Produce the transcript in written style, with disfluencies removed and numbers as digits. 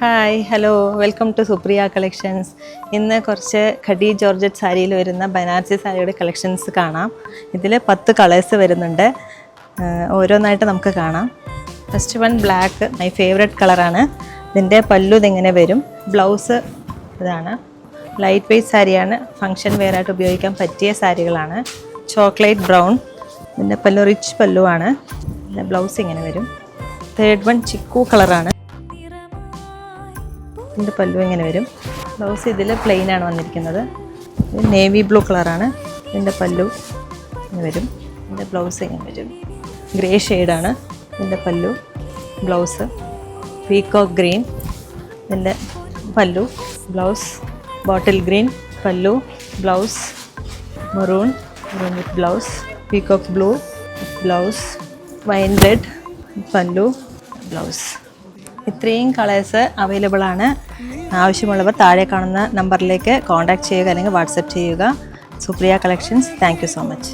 Hi hello welcome to Supriya collections. ഇന്ന് കുറച്ച് ഖഡി georgette സാരിയിൽ വരുന്ന ബനാറസി സാരിയുടെ കളക്ഷൻസ് കാണാം. ഇതിൽ 10 കളേഴ്സ് വരുന്നുണ്ട്. ഓരോന്നായിട്ട് നമുക്ക് കാണാം. First one black, my favourite കളറാണ്. ഇതിൻ്റെ പല്ലു ഇതിങ്ങനെ വരും. ബ്ലൗസ് ഇതാണ്. ലൈറ്റ് വെയ്റ്റ് സാരിയാണ്. ഫങ്ഷൻ വെയർ ആയിട്ട് ഉപയോഗിക്കാൻ പറ്റിയ സാരികളാണ്. ചോക്ലേറ്റ് ബ്രൗൺ, ഇതിൻ്റെ പല്ലു റിച്ച് പല്ലുവാണ്. പിന്നെ ബ്ലൗസ് ഇങ്ങനെ വരും. തേർഡ് വൺ ചിക്കു കളറാണ്. ഇതിൻ്റെ പല്ലു ഇങ്ങനെ വരും. ബ്ലൗസ് ഇതിൽ പ്ലെയിൻ ആണ് വന്നിരിക്കുന്നത്. ഇത് നേവി ബ്ലൂ കളറാണ്. ഇതിൻ്റെ പല്ലു ഇങ്ങനെ വരും. ഇതിൻ്റെ ബ്ലൗസ് ഇങ്ങനെ വരും. ഗ്രേ ഷെയ്ഡാണ് ഇതിൻ്റെ പല്ലു. ബ്ലൗസ് പീകോക്ക് ഗ്രീൻ, ഇതിൻ്റെ പല്ലു. ബ്ലൗസ് ബോട്ടിൽ ഗ്രീൻ, പല്ലു. Blouse maroon with blouse. Peacock blue blouse. Wine red പല്ലു, ബ്ലൗസ്. ഇത്രയും കളേഴ്സ് അവൈലബിൾ ആണ്. ആവശ്യമുള്ളവർ താഴെ കാണുന്ന നമ്പറിലേക്ക് കോൺടാക്റ്റ് ചെയ്യുക അല്ലെങ്കിൽ വാട്സപ്പ് ചെയ്യുക. Supriya collections. Thank you so much.